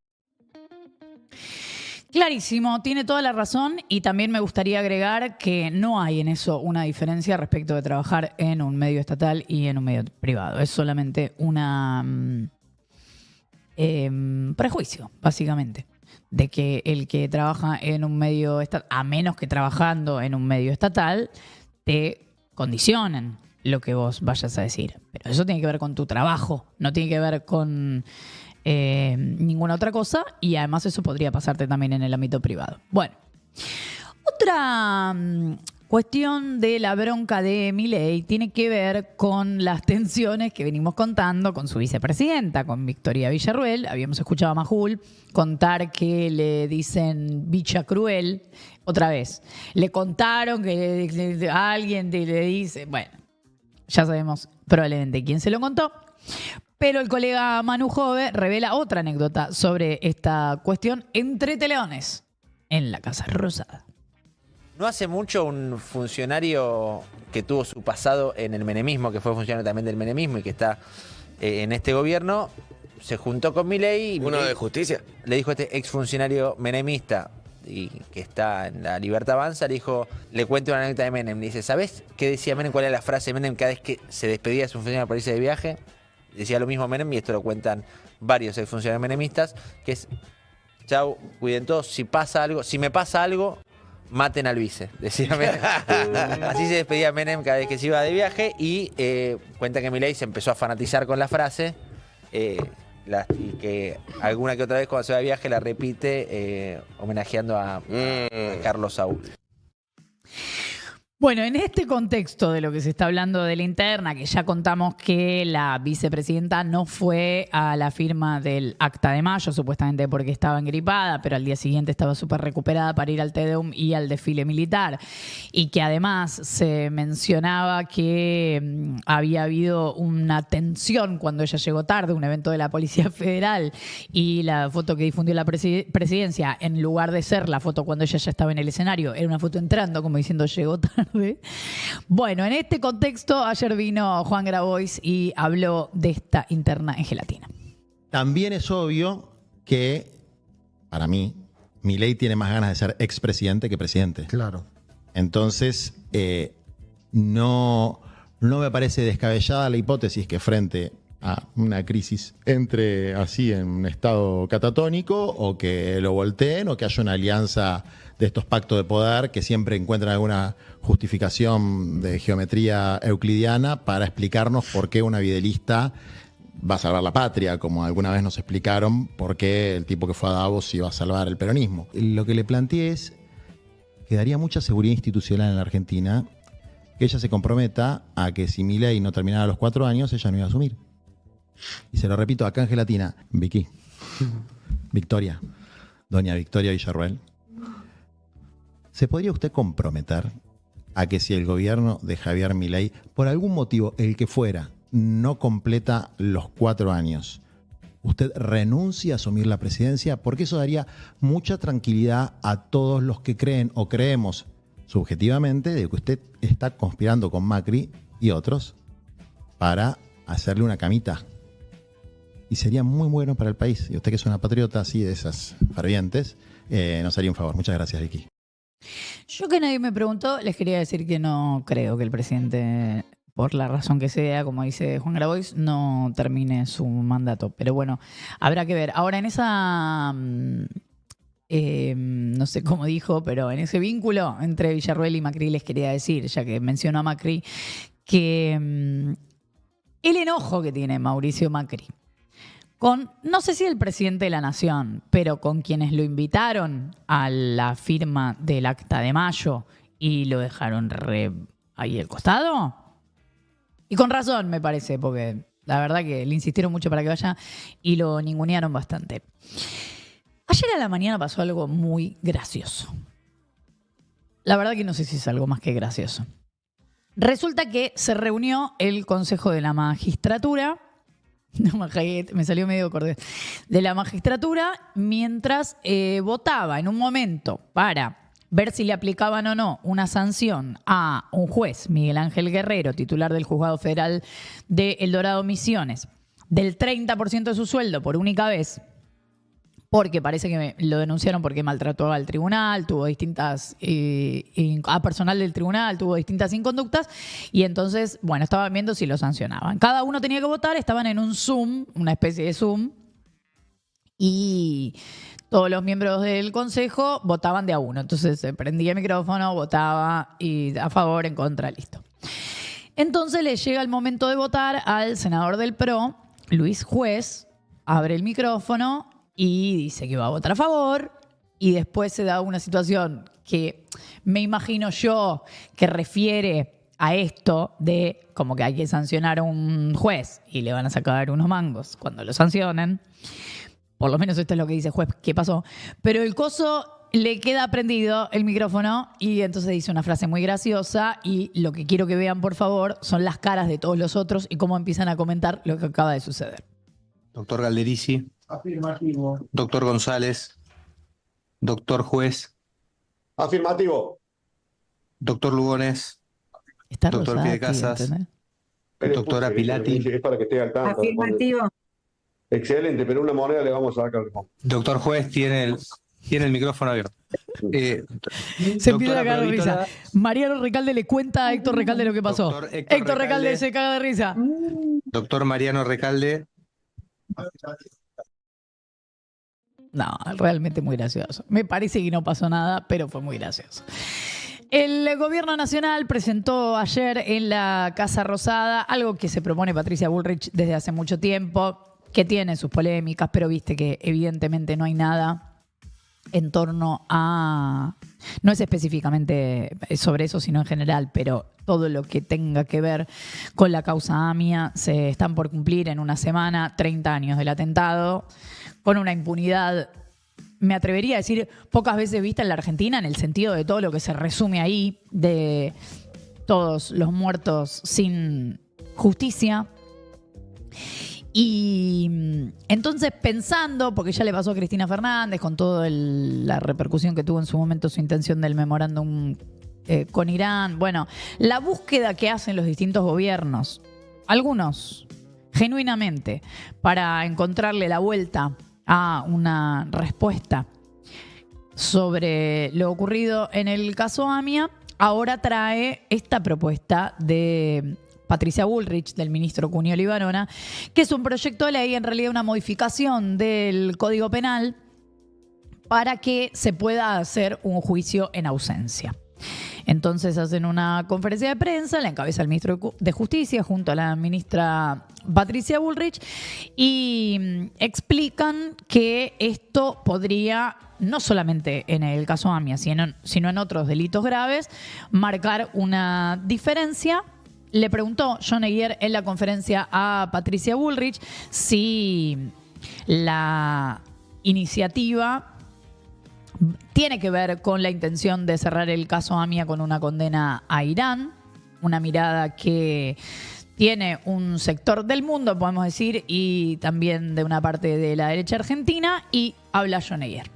Clarísimo, tiene toda la razón y también me gustaría agregar que no hay en eso una diferencia respecto de trabajar en un medio estatal y en un medio privado. Es solamente una prejuicio, básicamente, de que el que trabaja en un medio estatal, a menos que trabajando en un medio estatal, te condicionen lo que vos vayas a decir. Pero eso tiene que ver con tu trabajo, no tiene que ver con ninguna otra cosa, y además eso podría pasarte también en el ámbito privado. Bueno, otra cuestión de la bronca de Milei tiene que ver con las tensiones que venimos contando con su vicepresidenta, con Victoria Villarruel. Habíamos escuchado a Majul contar que le dicen bicha cruel. Otra vez, le contaron que alguien le dice, bueno, ya sabemos probablemente quién se lo contó. Pero el colega Manu Jove revela otra anécdota sobre esta cuestión entre teleones en la Casa Rosada. No hace mucho un funcionario que tuvo su pasado en el menemismo, que fue funcionario también del menemismo y que está en este gobierno, se juntó con Milei. ¿Uno de justicia? Le dijo a este exfuncionario menemista y que está en la Libertad Avanza, le cuento una anécdota de Menem. Le dice, ¿sabés qué decía Menem? ¿Cuál era la frase de Menem cada vez que se despedía de su funcionario para irse de viaje? Decía lo mismo Menem, y esto lo cuentan varios exfuncionarios menemistas, que es, chau, cuiden todos, si me pasa algo, maten al vice, decía Menem. Así se despedía Menem cada vez que se iba de viaje, y cuenta que Milei se empezó a fanatizar con la frase, y que alguna que otra vez cuando se va de viaje la repite homenajeando a Carlos Saúl. Bueno, en este contexto de lo que se está hablando de la interna, que ya contamos que la vicepresidenta no fue a la firma del Acta de Mayo, supuestamente porque estaba engripada, pero al día siguiente estaba súper recuperada para ir al Tedeum y al desfile militar. Y que además se mencionaba que había habido una tensión cuando ella llegó tarde, un evento de la Policía Federal, y la foto que difundió la presidencia, en lugar de ser la foto cuando ella ya estaba en el escenario, era una foto entrando, como diciendo llegó tarde. Bueno, en este contexto, ayer vino Juan Grabois y habló de esta interna en gelatina. También es obvio que, para mí, Milei tiene más ganas de ser expresidente que presidente. Claro. Entonces, no me parece descabellada la hipótesis que frente a una crisis entre así en un estado catatónico, o que lo volteen, o que haya una alianza de estos pactos de poder que siempre encuentran alguna justificación de geometría euclidiana para explicarnos por qué una videalista va a salvar la patria, como alguna vez nos explicaron por qué el tipo que fue a Davos iba a salvar el peronismo. Lo que le planteé es que daría mucha seguridad institucional en la Argentina que ella se comprometa a que si Milei no terminara los 4 años, ella no iba a asumir. Y se lo repito acá en gelatina, Vicky, Victoria, doña Victoria Villarruel, ¿se podría usted comprometer a que si el gobierno de Javier Milei, por algún motivo, el que fuera, no completa los 4 años, usted renuncia a asumir la presidencia? Porque eso daría mucha tranquilidad a todos los que creen o creemos subjetivamente de que usted está conspirando con Macri y otros para hacerle una camita. Y sería muy bueno para el país. Y usted, que es una patriota así de esas fervientes, nos haría un favor. Muchas gracias, Vicky. Yo, que nadie me preguntó, les quería decir que no creo que el presidente, por la razón que sea, como dice Juan Grabois, no termine su mandato. Pero bueno, habrá que ver. Ahora, en esa, no sé cómo dijo, pero en ese vínculo entre Villarruel y Macri, les quería decir, ya que mencionó a Macri, que el enojo que tiene Mauricio Macri con, no sé si el presidente de la Nación, pero con quienes lo invitaron a la firma del Acta de Mayo y lo dejaron ahí al costado. Y con razón, me parece, porque la verdad que le insistieron mucho para que vaya y lo ningunearon bastante. Ayer a la mañana pasó algo muy gracioso. La verdad que no sé si es algo más que gracioso. Resulta que se reunió el Consejo de la Magistratura, me salió medio cordero, de la magistratura, mientras votaba en un momento para ver si le aplicaban o no una sanción a un juez, Miguel Ángel Guerrero, titular del Juzgado Federal de El Dorado Misiones, del 30% de su sueldo por única vez, porque parece que lo denunciaron porque maltrató al tribunal, tuvo distintas, a personal del tribunal, tuvo distintas inconductas, y entonces, bueno, estaban viendo si lo sancionaban. Cada uno tenía que votar, estaban en un Zoom, una especie de Zoom, y todos los miembros del Consejo votaban de a uno. Entonces se prendía el micrófono, votaba y a favor, en contra, listo. Entonces le llega el momento de votar al senador del PRO, Luis Juez, abre el micrófono y dice que va a votar a favor, y después se da una situación que me imagino yo que refiere a esto de como que hay que sancionar a un juez y le van a sacar unos mangos cuando lo sancionen. Por lo menos esto es lo que dice el juez que pasó. Pero el coso le queda prendido el micrófono y entonces dice una frase muy graciosa, y lo que quiero que vean, por favor, son las caras de todos los otros y cómo empiezan a comentar lo que acaba de suceder. Doctor Galderici. Afirmativo. Doctor González. Doctor Juez. Afirmativo. Doctor Lugones. Está doctor Piedecasas. Doctora Pilati. Es para que esté al tanto. Afirmativo. Excelente, pero una moneda le vamos a sacar. Doctor Juez tiene el micrófono abierto. Se empieza a cagar de risa. Mariano Recalde le cuenta a Héctor Recalde lo que pasó. Héctor Recalde se caga de risa. Doctor Mariano Recalde. No, realmente muy gracioso. Me parece que no pasó nada, pero fue muy gracioso. El Gobierno Nacional presentó ayer en la Casa Rosada algo que se propone Patricia Bullrich desde hace mucho tiempo, que tiene sus polémicas, pero viste que evidentemente no hay nada en torno a... No es específicamente sobre eso, sino en general, pero todo lo que tenga que ver con la causa AMIA. Se están por cumplir en una semana 30 años del atentado, con una impunidad, me atrevería a decir, pocas veces vista en la Argentina, en el sentido de todo lo que se resume ahí, de todos los muertos sin justicia. Y entonces pensando, porque ya le pasó a Cristina Fernández con toda la repercusión que tuvo en su momento su intención del memorándum con Irán, bueno, la búsqueda que hacen los distintos gobiernos, algunos genuinamente, para encontrarle la vuelta a una respuesta sobre lo ocurrido en el caso AMIA, ahora trae esta propuesta de Patricia Bullrich, del ministro Cunio Libarona, que es un proyecto de ley, en realidad una modificación del Código Penal para que se pueda hacer un juicio en ausencia. Entonces hacen una conferencia de prensa, la encabeza el ministro de Justicia junto a la ministra Patricia Bullrich, y explican que esto podría, no solamente en el caso AMIA, sino en otros delitos graves, marcar una diferencia. Le preguntó John Eguier en la conferencia a Patricia Bullrich si la iniciativa tiene que ver con la intención de cerrar el caso AMIA con una condena a Irán, una mirada que tiene un sector del mundo, podemos decir, y también de una parte de la derecha argentina, y habla John Eguier.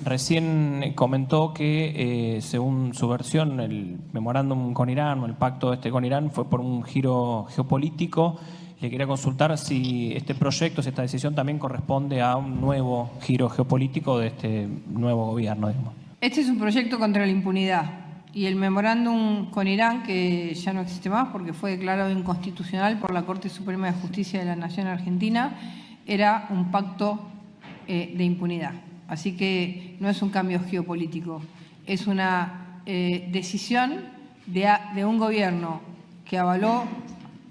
Recién comentó que, según su versión, el memorándum con Irán o el pacto con Irán fue por un giro geopolítico. Le quería consultar si este proyecto, si esta decisión también corresponde a un nuevo giro geopolítico de este nuevo gobierno, digamos. Este es un proyecto contra la impunidad, y el memorándum con Irán, que ya no existe más porque fue declarado inconstitucional por la Corte Suprema de Justicia de la Nación Argentina, era un pacto de impunidad. Así que no es un cambio geopolítico, es una decisión de un gobierno que avaló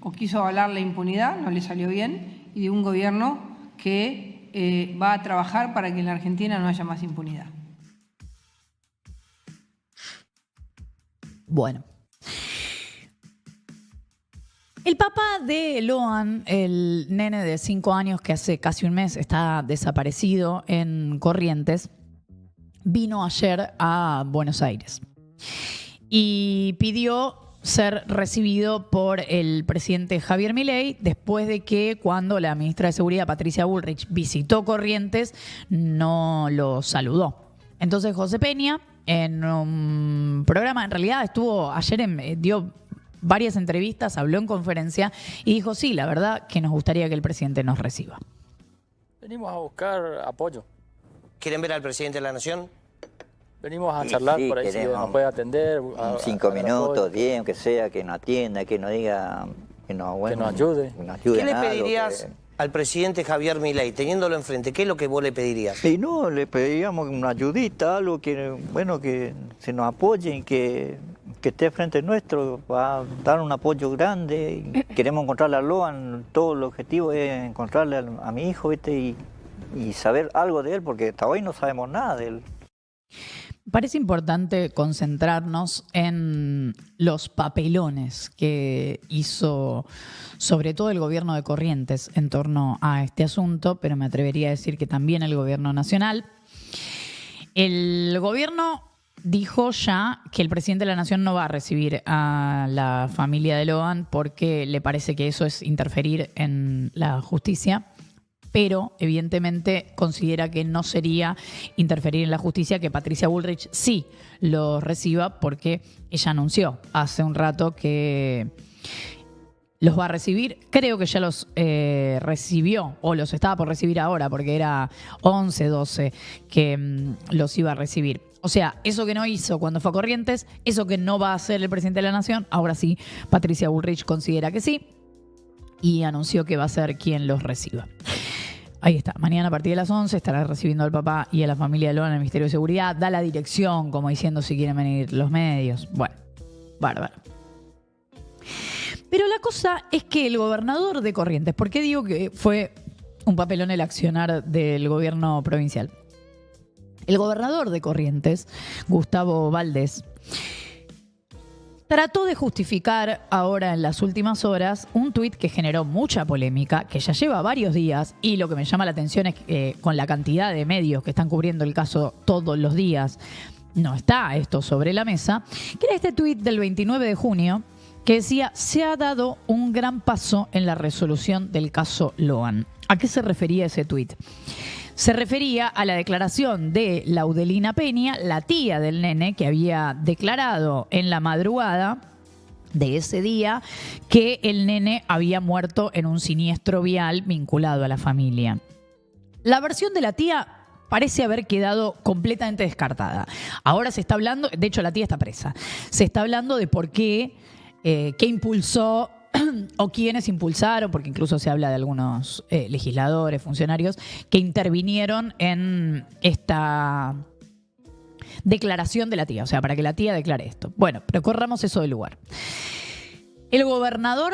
o quiso avalar la impunidad, no le salió bien, y de un gobierno que va a trabajar para que en la Argentina no haya más impunidad. Bueno. El papá de Loan, el nene de 5 años que hace casi un mes está desaparecido en Corrientes, vino ayer a Buenos Aires y pidió ser recibido por el presidente Javier Milei después de que, cuando la ministra de Seguridad Patricia Bullrich visitó Corrientes, no lo saludó. Entonces José Peña, en un programa, en realidad estuvo ayer, dio varias entrevistas, habló en conferencia y dijo, sí, la verdad que nos gustaría que el presidente nos reciba. Venimos a buscar apoyo. ¿Quieren ver al presidente de la Nación? Venimos a charlar por ahí, si nos puede atender. 5 minutos, 10, aunque sea, que nos atienda, que nos diga, que nos, bueno, que nos ayude. Que nos ayude. ¿Qué le pedirías al presidente Javier Milei, teniéndolo enfrente, ¿qué es lo que vos le pedirías? Y no, le pediríamos una ayudita, algo que, bueno, que se nos apoyen, que esté frente nuestro, va a dar un apoyo grande. Queremos encontrarle a Loan, todo el objetivo es encontrarle a mi hijo, ¿viste? Y saber algo de él, porque hasta hoy no sabemos nada de él. Parece importante concentrarnos en los papelones que hizo sobre todo el gobierno de Corrientes en torno a este asunto, pero me atrevería a decir que también el gobierno nacional. El gobierno dijo ya que el presidente de la Nación no va a recibir a la familia de Loan porque le parece que eso es interferir en la justicia. Pero evidentemente considera que no sería interferir en la justicia que Patricia Bullrich sí lo reciba, porque ella anunció hace un rato que los va a recibir. Creo que ya los recibió o los estaba por recibir ahora, porque era 11, 12 que los iba a recibir. O sea, eso que no hizo cuando fue a Corrientes, eso que no va a hacer el presidente de la Nación, ahora sí Patricia Bullrich considera que sí y anunció que va a ser quien los reciba. Ahí está, mañana a partir de las 11 estará recibiendo al papá y a la familia de Loan en el Ministerio de Seguridad. Da la dirección, como diciendo si quieren venir los medios. Bueno, bárbaro. Pero la cosa es que el gobernador de Corrientes, ¿por qué digo que fue un papelón el accionar del gobierno provincial? El gobernador de Corrientes, Gustavo Valdés, trató de justificar ahora en las últimas horas un tuit que generó mucha polémica, que ya lleva varios días, y lo que me llama la atención es que con la cantidad de medios que están cubriendo el caso todos los días, no está esto sobre la mesa, que era este tuit del 29 de junio que decía: se ha dado un gran paso en la resolución del caso Loan. ¿A qué se refería ese tuit? Se refería a la declaración de Laudelina Peña, la tía del nene, que había declarado en la madrugada de ese día que el nene había muerto en un siniestro vial vinculado a la familia. La versión de la tía parece haber quedado completamente descartada. Ahora se está hablando, de hecho la tía está presa, se está hablando de por qué, qué impulsó o quiénes impulsaron, porque incluso se habla de algunos legisladores, funcionarios, que intervinieron en esta declaración de la tía, o sea, para que la tía declare esto. Bueno, pero corramos eso del lugar. El gobernador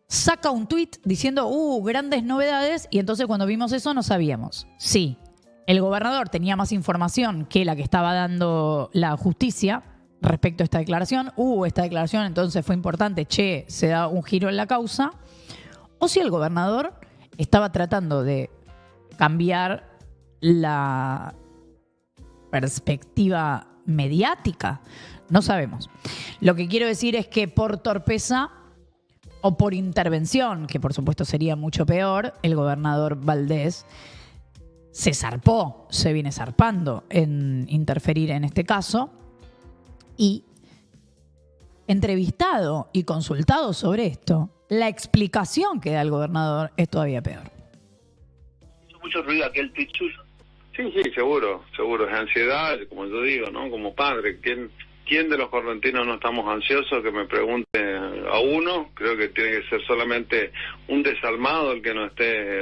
saca un tuit diciendo, grandes novedades, y entonces cuando vimos eso no sabíamos. Sí, el gobernador tenía más información que la que estaba dando la justicia respecto a esta declaración. Esta declaración entonces fue importante, se da un giro en la causa. O si el gobernador estaba tratando de cambiar la perspectiva mediática, no sabemos. Lo que quiero decir es que por torpeza o por intervención, que por supuesto sería mucho peor, el gobernador Valdés se zarpó, se viene zarpando en interferir en este caso. Y entrevistado y consultado sobre esto, la explicación que da el gobernador es todavía peor. ¿Hizo mucho ruido aquel tuit suyo? Sí, seguro, es ansiedad, como yo digo, ¿no? Como padre, ¿quién de los correntinos no estamos ansiosos? Que me pregunte a uno, creo que tiene que ser solamente un desalmado el que no esté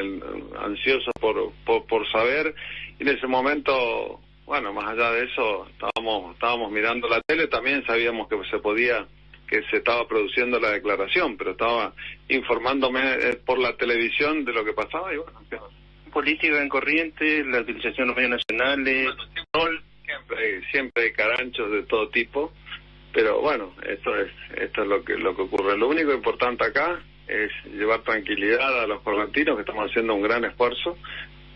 ansioso por saber, y en ese momento... Bueno, más allá de eso, estábamos mirando la tele, también sabíamos que se estaba produciendo la declaración, pero estaba informándome por la televisión de lo que pasaba y bueno. Política en Corrientes, la utilización de los medios nacionales, siempre hay caranchos de todo tipo, pero bueno, esto es lo que ocurre. Lo único importante acá es llevar tranquilidad a los correntinos, que estamos haciendo un gran esfuerzo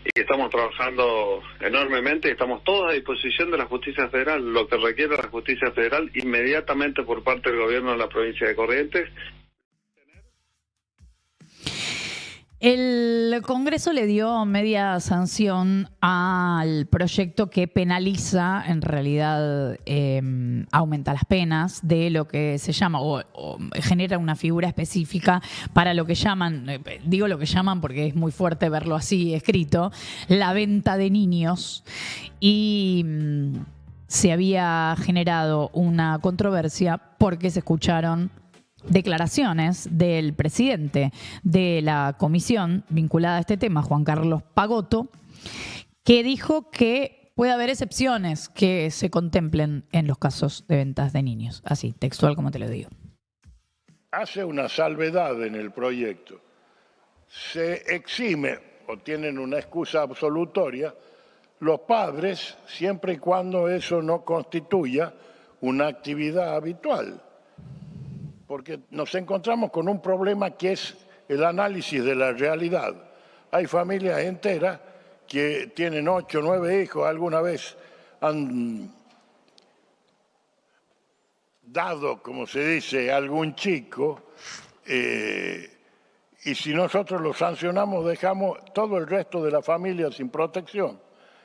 y que estamos trabajando enormemente y estamos todos a disposición de la justicia federal, lo que requiere la justicia federal inmediatamente por parte del gobierno de la provincia de Corrientes. El Congreso le dio media sanción al proyecto que penaliza, en realidad aumenta las penas de lo que se llama o genera una figura específica para lo que llaman, digo lo que llaman porque es muy fuerte verlo así escrito, la venta de niños. Y se había generado una controversia porque se escucharon declaraciones del presidente de la comisión vinculada a este tema, Juan Carlos Pagotto, que dijo que puede haber excepciones que se contemplen en los casos de ventas de niños. Así, textual como te lo digo. Hace una salvedad en el proyecto. Se exime o tienen una excusa absolutoria los padres siempre y cuando eso no constituya una actividad habitual. Porque nos encontramos con un problema que es el análisis de la realidad. Hay familias enteras que tienen 8 o 9 hijos, alguna vez han dado, como se dice, a algún chico, y si nosotros lo sancionamos, dejamos todo el resto de la familia sin protección.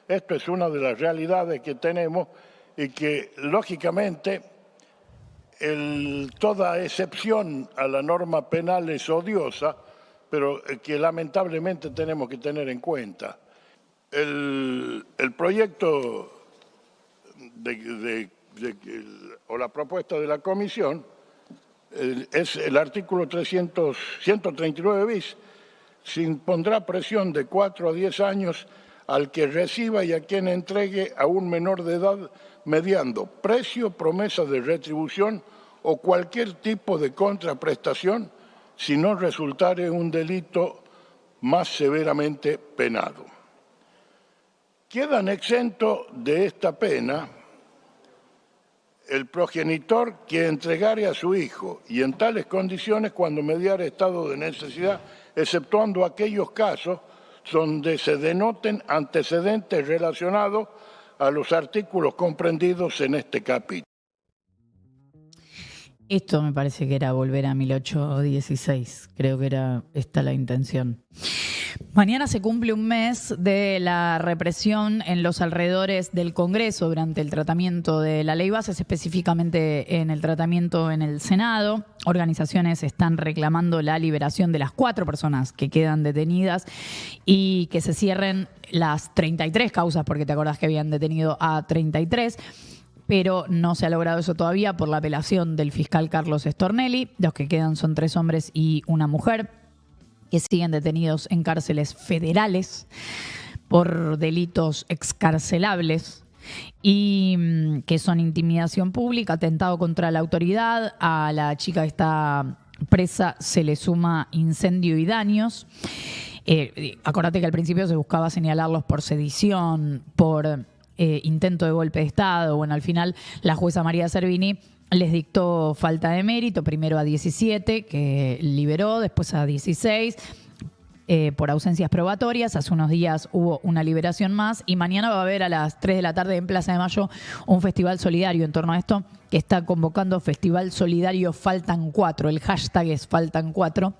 Esto es una de las realidades que tenemos y que, lógicamente, toda excepción a la norma penal es odiosa, pero que lamentablemente tenemos que tener en cuenta. El proyecto o la propuesta de la comisión es el artículo 139 bis. Se impondrá presión de 4 a 10 años al que reciba y a quien entregue a un menor de edad mediando precio, promesa de retribución o cualquier tipo de contraprestación si no resultare un delito más severamente penado. Quedan exentos de esta pena el progenitor que entregare a su hijo y en tales condiciones cuando mediare estado de necesidad, exceptuando aquellos casos donde se denoten antecedentes relacionados a los artículos comprendidos en este capítulo. Esto me parece que era volver a 1816. Creo que era esta la intención. Mañana se cumple un mes de la represión en los alrededores del Congreso durante el tratamiento de la ley bases, específicamente en el tratamiento en el Senado. Organizaciones están reclamando la liberación de las 4 personas que quedan detenidas y que se cierren las 33 causas, porque te acordás que habían detenido a 33. Pero no se ha logrado eso todavía por la apelación del fiscal Carlos Stornelli. Los que quedan son 3 hombres y una mujer que siguen detenidos en cárceles federales por delitos excarcelables y que son intimidación pública, atentado contra la autoridad. A la chica que está presa se le suma incendio y daños. Acordate que al principio se buscaba señalarlos por sedición, por intento de golpe de Estado. Bueno, al final la jueza María Servini les dictó falta de mérito, primero a 17, que liberó, después a 16, por ausencias probatorias. Hace unos días hubo una liberación más y mañana va a haber a las 3 de la tarde en Plaza de Mayo un festival solidario en torno a esto, que está convocando Festival Solidario Faltan 4. El hashtag es Faltan 4.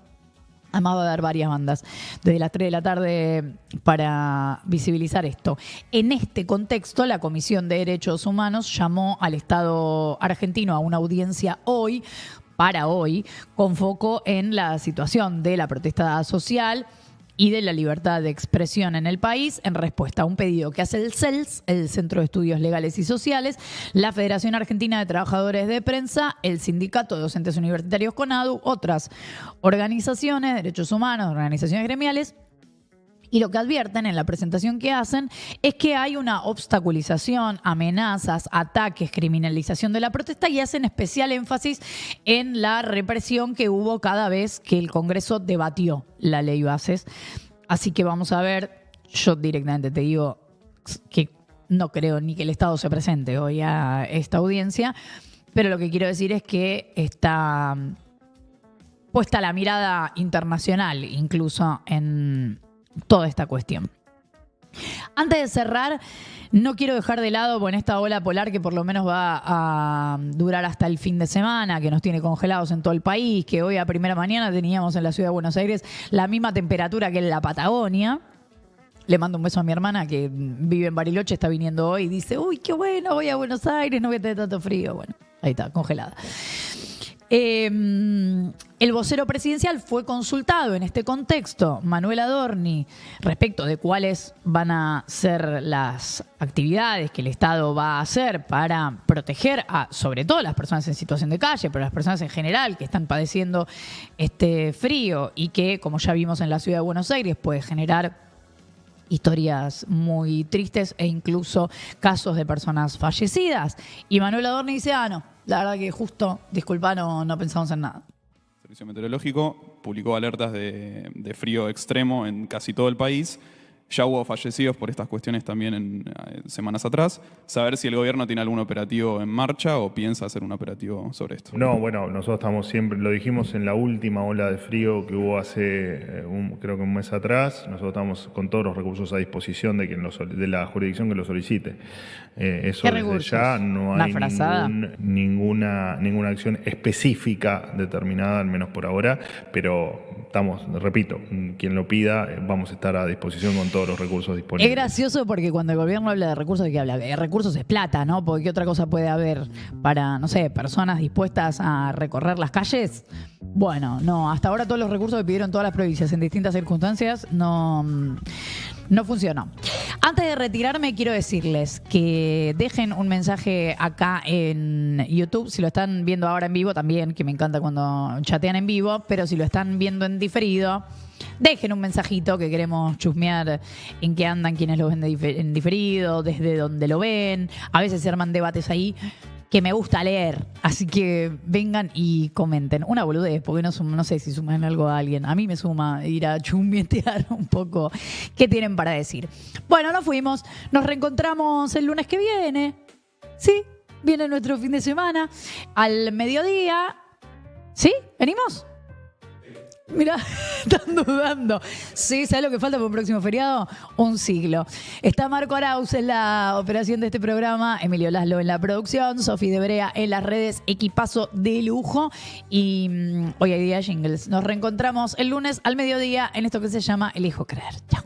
Además va a haber varias bandas desde las 3 de la tarde para visibilizar esto. En este contexto, la Comisión de Derechos Humanos llamó al Estado argentino a una audiencia para hoy, con foco en la situación de la protesta social y de la libertad de expresión en el país, en respuesta a un pedido que hace el CELS, el Centro de Estudios Legales y Sociales, la Federación Argentina de Trabajadores de Prensa, el Sindicato de Docentes Universitarios CONADU, otras organizaciones, derechos humanos, organizaciones gremiales. Y lo que advierten en la presentación que hacen es que hay una obstaculización, amenazas, ataques, criminalización de la protesta y hacen especial énfasis en la represión que hubo cada vez que el Congreso debatió la ley bases. Así que vamos a ver, yo directamente te digo que no creo ni que el Estado se presente hoy a esta audiencia, pero lo que quiero decir es que está puesta la mirada internacional incluso en toda esta cuestión. Antes de cerrar, no quiero dejar de lado en esta ola polar que por lo menos va a durar hasta el fin de semana, que nos tiene congelados en todo el país, que hoy a primera mañana teníamos en la ciudad de Buenos Aires la misma temperatura que en la Patagonia. Le mando un beso a mi hermana que vive en Bariloche, está viniendo hoy y dice, uy, qué bueno, voy a Buenos Aires, no voy a tener tanto frío. Bueno, ahí está, congelada. El vocero presidencial fue consultado en este contexto, Manuel Adorni, respecto de cuáles van a ser las actividades que el Estado va a hacer para proteger a, sobre todo, las personas en situación de calle, pero las personas en general que están padeciendo este frío y que, como ya vimos en la ciudad de Buenos Aires, puede generar historias muy tristes e incluso casos de personas fallecidas. Y Manuel Adorni dice, no, la verdad que justo, disculpa, no pensamos en nada. El Servicio Meteorológico publicó alertas de frío extremo en casi todo el país. Ya hubo fallecidos por estas cuestiones también en semanas atrás. Saber si el gobierno tiene algún operativo en marcha o piensa hacer un operativo sobre esto. No, bueno, nosotros estamos siempre, lo dijimos en la última ola de frío que hubo hace creo que un mes atrás, nosotros estamos con todos los recursos a disposición de la jurisdicción que lo solicite. Eso ¿Qué desde recursos? ya no hay ¿Ninguna ninguna acción específica determinada, al menos por ahora, pero estamos, repito, quien lo pida, vamos a estar a disposición con todos los recursos disponibles. Es gracioso porque cuando el gobierno habla de recursos, ¿de qué habla? Recursos es plata, ¿no? Porque ¿qué otra cosa puede haber para, no sé, personas dispuestas a recorrer las calles? Bueno, no, hasta ahora todos los recursos que pidieron todas las provincias en distintas circunstancias no funcionó. Antes de retirarme, quiero decirles que dejen un mensaje acá en YouTube. Si lo están viendo ahora en vivo también, que me encanta cuando chatean en vivo, pero si lo están viendo en diferido, dejen un mensajito que queremos chusmear en qué andan quienes lo ven en diferido, desde dónde lo ven. A veces se arman debates ahí que me gusta leer, así que vengan y comenten. Una boludez, porque no sé si suman algo a alguien. A mí me suma ir a chumbetear un poco qué tienen para decir. Bueno, nos fuimos. Nos reencontramos el lunes que viene. Sí, viene nuestro fin de semana. Al mediodía. ¿Sí? ¿Venimos? Mirá, están dudando. Sí, ¿sabes lo que falta para un próximo feriado? Un siglo. Está Marco Arauz en la operación de este programa, Emilio Laszlo en la producción, Sofi de Brea en las redes, equipazo de lujo. Y hoy hay día jingles. Nos reencontramos el lunes al mediodía en esto que se llama Elijo Creer. Chao.